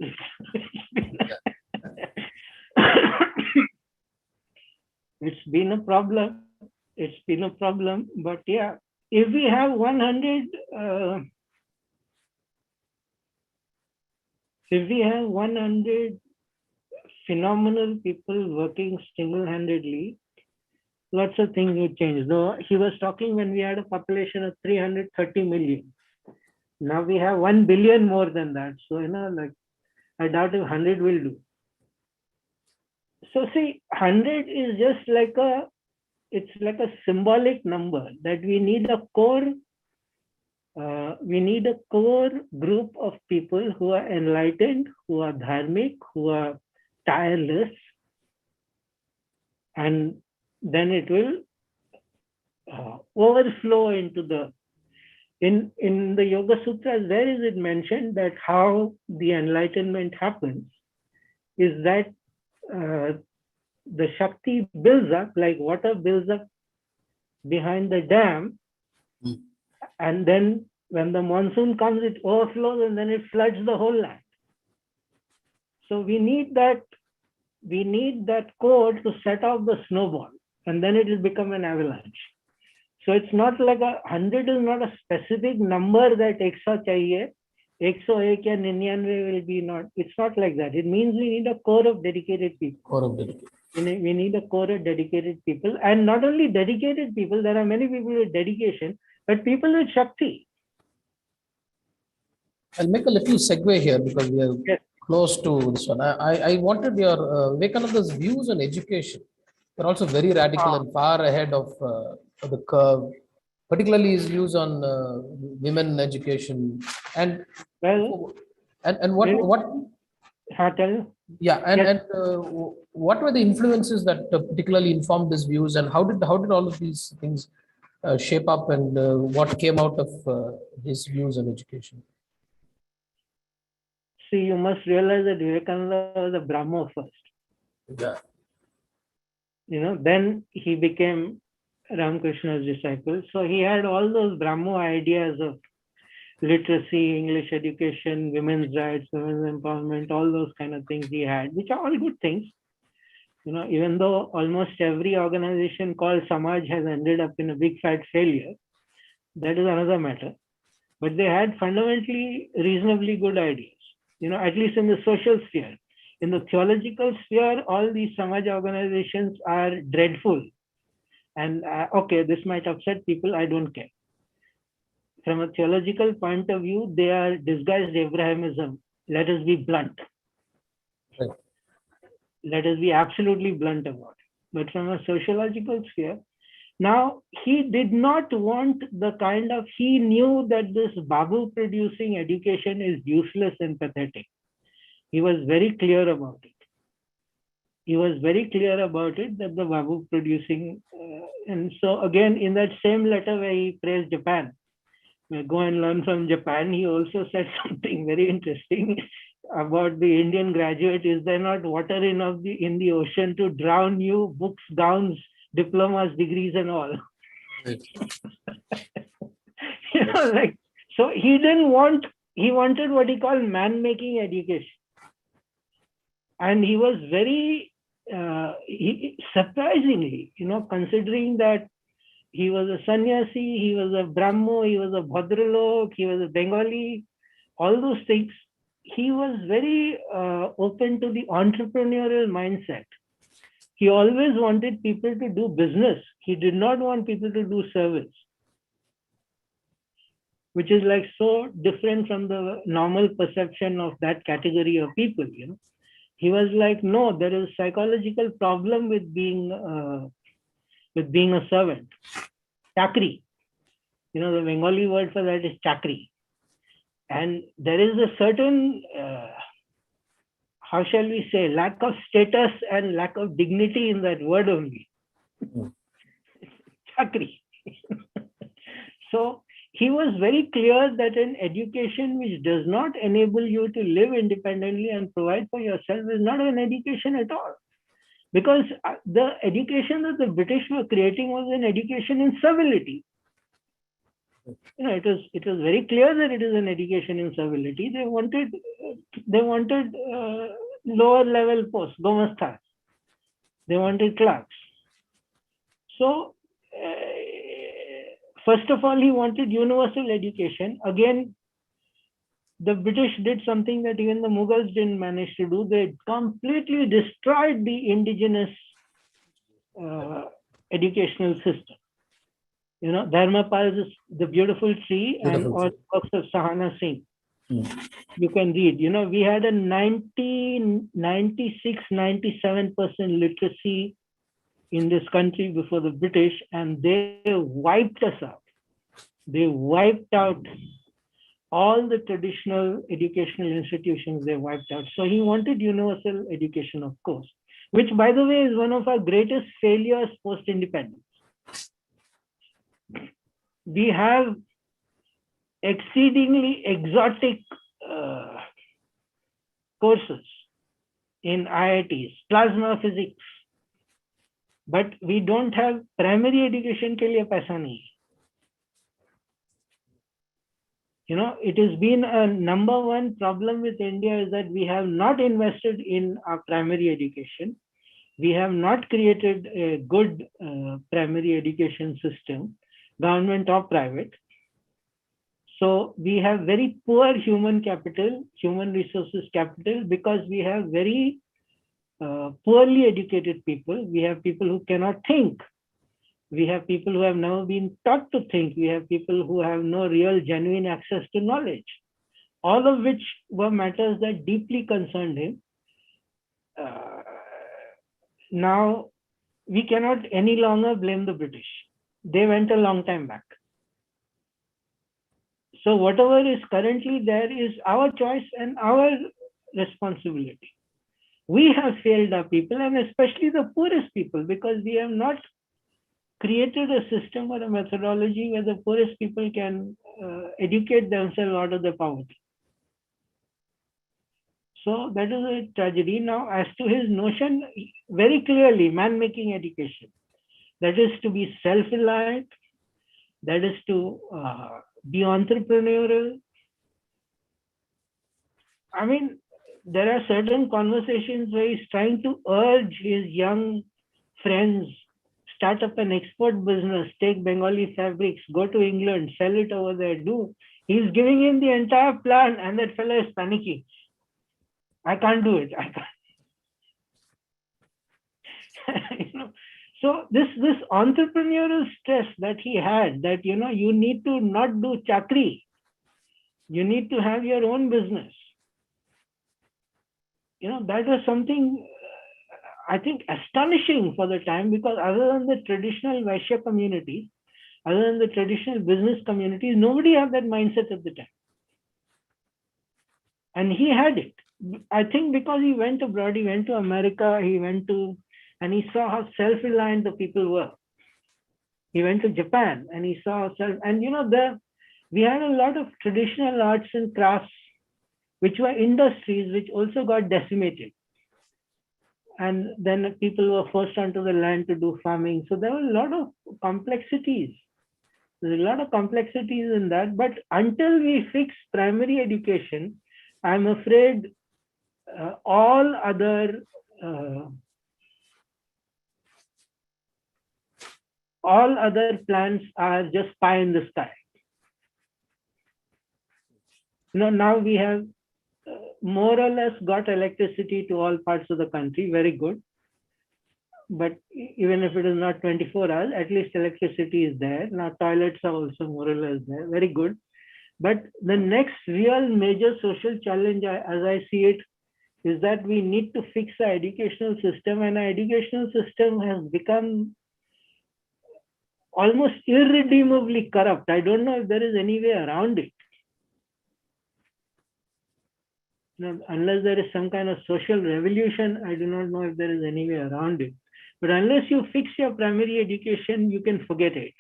It's been a problem. It's been a problem. But yeah, if we have 100, if we have 100 phenomenal people working single-handedly, lots of things would change. Though he was talking when we had a population of 330 million. Now we have 1 billion more than that. So, I doubt if 100 will do. So see, 100 is just it's like a symbolic number that we need a core group of people who are enlightened, who are dharmic, who are tireless, and then it will overflow into the, in the Yoga Sutras, where is it mentioned that how the enlightenment happens is that the Shakti builds up like water builds up behind the dam, and then when the monsoon comes, it overflows and then it floods the whole land. So we need that core to set off the snowball, and then it will become an avalanche. So it's not like 100 is not a specific number that 100 chahiye, 101 या 99 will be not. It's not like that. It means we need a core of dedicated people. We need a core of dedicated people, and not only dedicated people. There are many people with dedication, but people with Shakti. I'll make a little segue here because we are close to this one. I wanted your Vivekananda's views on education. They're also very radical and far ahead of the curve, particularly his views on women education and what what were the influences that particularly informed his views, and how did all of these things shape up, and what came out of his views on education? See, you must realize that Vivekananda was a Brahmo first. Yeah. Then he became Ramakrishna's disciple. So he had all those Brahmo ideas of literacy, English education, women's rights, women's empowerment, all those kind of things he had, which are all good things. Even though almost every organization called Samaj has ended up in a big fat failure, that is another matter. But they had fundamentally reasonably good ideas, at least in the social sphere. In the theological sphere, all these Samaj organizations are dreadful. And okay, this might upset people, I don't care. From a theological point of view, they are disguised Abrahamism. Let us be blunt. Right. Let us be absolutely blunt about it. But from a sociological sphere, now he did not want he knew that this Babu producing education is useless and pathetic. He was very clear about it. That the Babu producing, and so again, in that same letter where he praised Japan, go and learn from Japan, he also said something very interesting about the Indian graduate. Is there not water enough in the ocean to drown you, books, gowns, diplomas, degrees, and all? Right. So he wanted what he called man-making education. And he was very, surprisingly, considering that he was a sannyasi, he was a Brahmo, he was a Bhadralok, he was a Bengali, all those things. He was very open to the entrepreneurial mindset. He always wanted people to do business. He did not want people to do service, which is like so different from the normal perception of that category of people. He was like, no, there is a psychological problem with being a servant. Chakri. The Bengali word for that is chakri. And there is a certain, how shall we say, lack of status and lack of dignity in that word only. Chakri. So he was very clear that an education which does not enable you to live independently and provide for yourself is not an education at all. Because the education that the British were creating was an education in servility. It was very clear that it is an education in servility. They wanted lower level posts, gomastas. They wanted clerks. So first of all, he wanted universal education. Again, the British did something that even the Mughals didn't manage to do. They completely destroyed the indigenous educational system. Dharmapal is the beautiful tree, and all works of Sahana Singh. You can read. We had a 96-97% literacy in this country before the British, and they wiped us out. They wiped out all the traditional educational institutions. They wiped out. So he wanted universal education, of course, which, by the way, is one of our greatest failures post-independence. We have exceedingly exotic uh, courses in IITs, plasma physics, but we don't have primary education के लिए पैसा नहीं है. You know, it has been a number one problem with India is that we have not invested in our primary education. We have not created a good primary education system, government or private. So we have very poor human capital, human resources capital, because we have very poorly educated people. We have people who cannot think. We have people who have never been taught to think. We have people who have no real, genuine access to knowledge. All of which were matters that deeply concerned him. Now, we cannot any longer blame the British. They went a long time back. So whatever is currently there is our choice and our responsibility. We have failed our people, and especially the poorest people, because we have not created a system or a methodology where the poorest people can educate themselves out of their poverty. So that is a tragedy. Now, as to his notion, very clearly, man-making education, that is to be self-reliant, that is to be entrepreneurial. I mean, there are certain conversations where he's trying to urge his young friends, start up an export business, take Bengali fabrics, go to England, sell it over there, do. He's giving him the entire plan, and that fellow is panicking. I can't do it. I can't. You know, so this entrepreneurial stress that he had, that, you know, you need to not do chakri. You need to have your own business. You know, that was something, I think, astonishing for the time, because other than the traditional Vaishya community, other than the traditional business communities, nobody had that mindset at the time. And he had it. I think because he went abroad, he went to America, and he saw how self-reliant the people were. He went to Japan and he saw and you know, we had a lot of traditional arts and crafts, which were industries which also got decimated. And then people were forced onto the land to do farming. So there were a lot of complexities. There's a lot of complexities in that. But until we fix primary education, I'm afraid all other plans are just pie in the sky. You know, now we have more or less got electricity to all parts of the country, very good. But even if it is not 24 hours, at least electricity is there. Now toilets are also more or less there, very good. But the next real major social challenge, as I see it, is that we need to fix our educational system, and our educational system has become almost irredeemably corrupt. I don't know if there is any way around it. You know, unless there is some kind of social revolution, I do not know if there is any way around it. But unless you fix your primary education, you can forget it.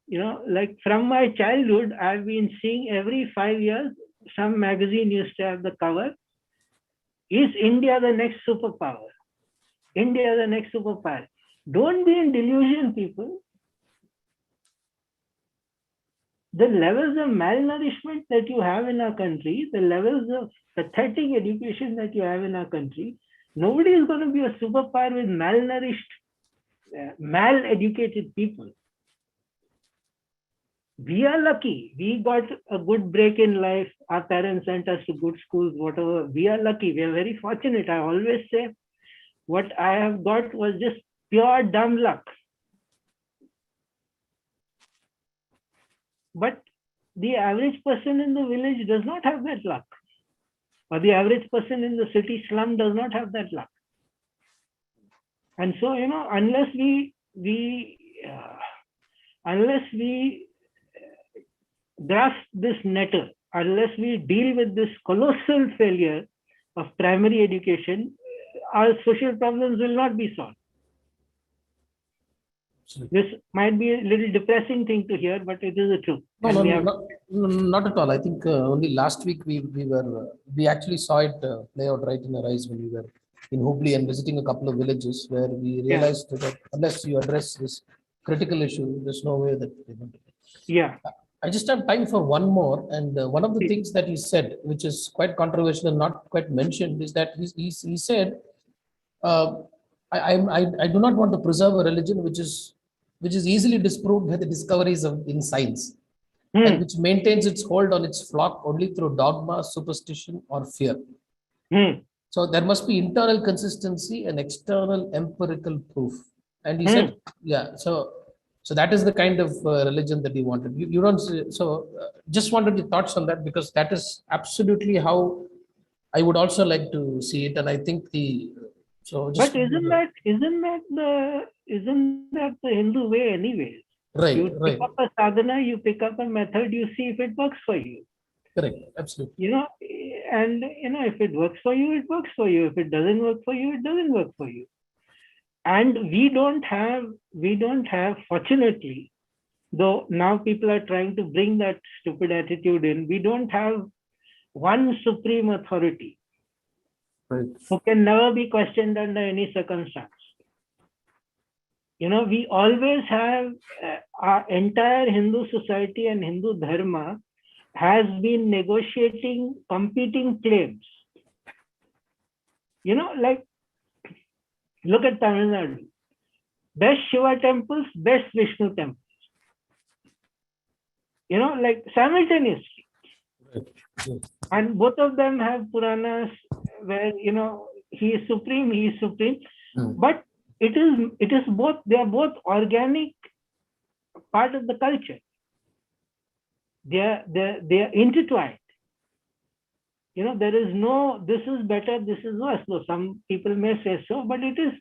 You know, like from my childhood, I've been seeing every 5 years, some magazine used to have the cover, is India the next superpower? India the next superpower. Don't be in delusion, people. The levels of malnourishment that you have in our country, the levels of pathetic education that you have in our country, nobody is going to be a superpower with malnourished, mal-educated people. We are lucky. We got a good break in life. Our parents sent us to good schools, whatever. We are lucky. We are very fortunate. I always say what I have got was just pure dumb luck. But the average person in the village does not have that luck. Or the average person in the city slum does not have that luck. And so, you know, unless we grasp this nettle, unless we deal with this colossal failure of primary education, our social problems will not be solved. Absolutely. This might be a little depressing thing to hear, but it is the truth. No, And no, we no, have, not at all. I think only last week we actually saw it play out right in our eyes when we were in Hubli and visiting a couple of villages where we yeah, realized that unless you address this critical issue, there's no way that they're going to. yeah, I just have time for one more, and one of the please. things that he said, which is quite controversial and not quite mentioned, is that he said, uh, I do not want to preserve a religion which is easily disproved by the discoveries of in science and Hmm, which maintains its hold on its flock only through dogma, superstition, or fear. hmm, So there must be internal consistency and external empirical proof. And he hmm. said, yeah, so that is the kind of religion that he wanted. You don't so just wanted your thoughts on that because that is absolutely how I would also like to see it. And I think the so just But isn't that the Hindu way anyways? right, You pick right, up a sadhana, you pick up a method, you see if it works for you. correct, absolutely. You know, and if it works for you, it works for you. If it doesn't work for you, it doesn't work for you. And we don't have, fortunately, though now people are trying to bring that stupid attitude in, we don't have one supreme authority Right. who can never be questioned under any circumstance. We always have our entire Hindu society and Hindu dharma has been negotiating competing claims. Like, look at Tamil Nadu. Best Shiva temples, best Vishnu temples. Like simultaneously. Right. Yes. And both of them have Puranas where, he is supreme. Hmm. But it is both, they are both organic part of the culture. They are intertwined. There is no, this is better, this is worse. So some people may say so, but it is.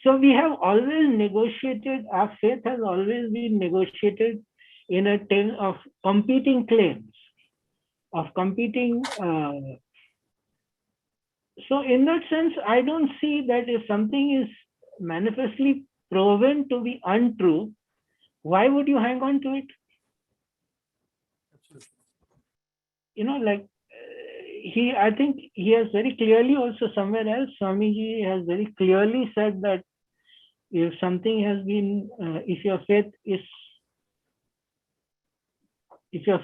So we have always negotiated, our faith has always been negotiated in a tale of competing claims, of competing. So in that sense, I don't see that if something is manifestly proven to be untrue, why would you hang on to it? Like I think he has very clearly also somewhere else, Swamiji has very clearly said that if something has been, if your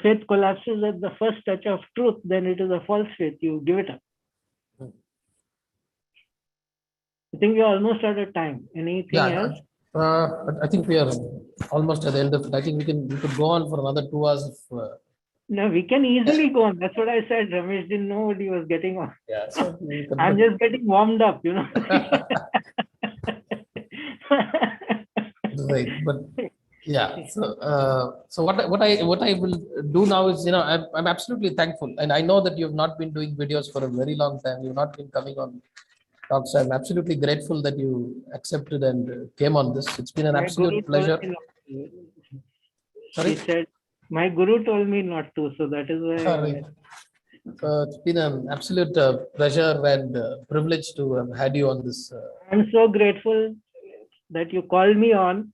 faith collapses at the first touch of truth, then it is a false faith. You give it up. I think we're almost out of time. Anything else? I think we are almost at the end of it. I think we could go on for another 2 hours. No, we can easily go on. That's what I said. Ramesh didn't know what he was getting on. Yeah, so I'm just getting warmed up, Right, but yeah. So what I will do now is I'm absolutely thankful, and I know that you've not been doing videos for a very long time. You've not been coming on talks. I'm absolutely grateful that you accepted and came on this. It's been an My absolute guru pleasure. told me not to. Sorry? He said, my guru told me not to, so that is why. Right. So it's been an absolute pleasure and privilege to have had you on this. I'm so grateful that you called me on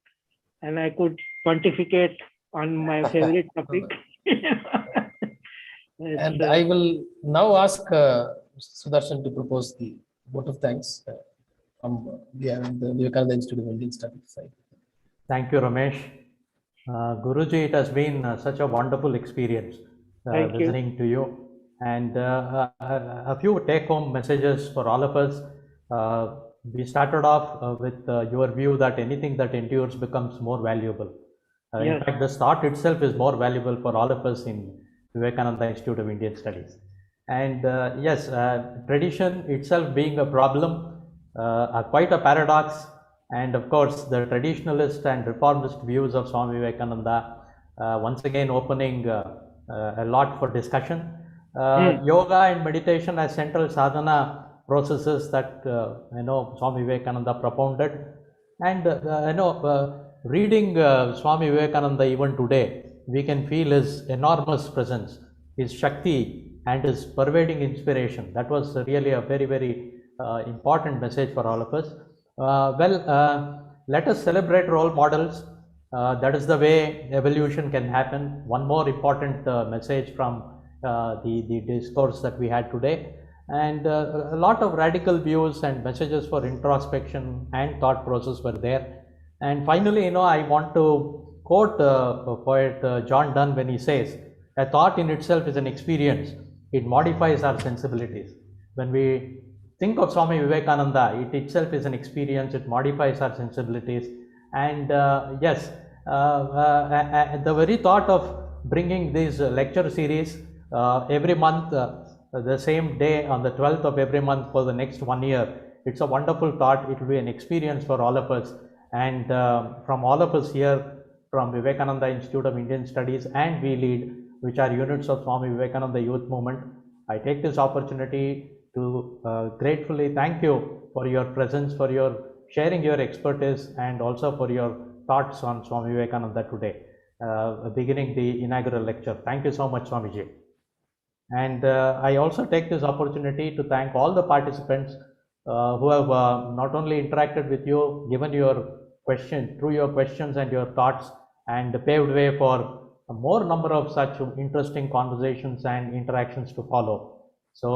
and I could pontificate on my favorite topic. And I will now ask Sudarshan to propose the vote of thanks from the Vivekananda Institute of Indian Studies side. Thank you, Ramesh. Guruji, it has been such a wonderful experience listening to you. And a few take-home messages for all of us. We started off with your view that anything that endures becomes more valuable. In fact, this thought itself is more valuable for all of us in Vivekananda Institute of Indian Studies. And yes, tradition itself being a problem, quite a paradox. And of course, the traditionalist and reformist views of Swami Vivekananda once again opening a lot for discussion. Yoga and meditation as central sadhana processes that Swami Vivekananda propounded, and reading Swami Vivekananda even today, we can feel his enormous presence, his Shakti, and his pervading inspiration. That was really a very, very important message for all of us. let us celebrate role models. That is the way evolution can happen. One more important message from the discourse that we had today, and a lot of radical views and messages for introspection and thought process were there. And finally, I want to quote poet John Donne when he says, "A thought in itself is an experience. It modifies our sensibilities." When we think of Swami Vivekananda, it itself is an experience. It modifies our sensibilities. And yes, the very thought of bringing this lecture series every month, the same day on the 12th of every month for the next 1 year, it's a wonderful thought. It will be an experience for all of us. And from all of us here, from Vivekananda Institute of Indian Studies and We Lead, which are units of Swami Vivekananda Youth Movement, I take this opportunity to gratefully thank you for your presence, for your sharing your expertise, and also for your thoughts on Swami Vivekananda today, beginning the inaugural lecture. Thank you so much, Swamiji. And I also take this opportunity to thank all the participants who have not only interacted with you, given your question, through your questions and your thoughts, and paved way for a more number of such interesting conversations and interactions to follow. So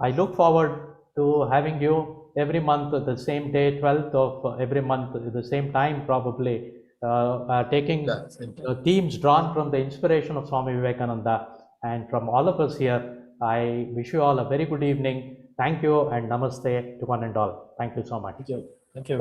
I look forward to having you every month at the same day, 12th of every month at the same time, probably taking themes drawn from the inspiration of Swami Vivekananda. And from all of us here, I wish you all a very good evening. Thank you and namaste to one and all. Thank you so much. Thank you. Thank you.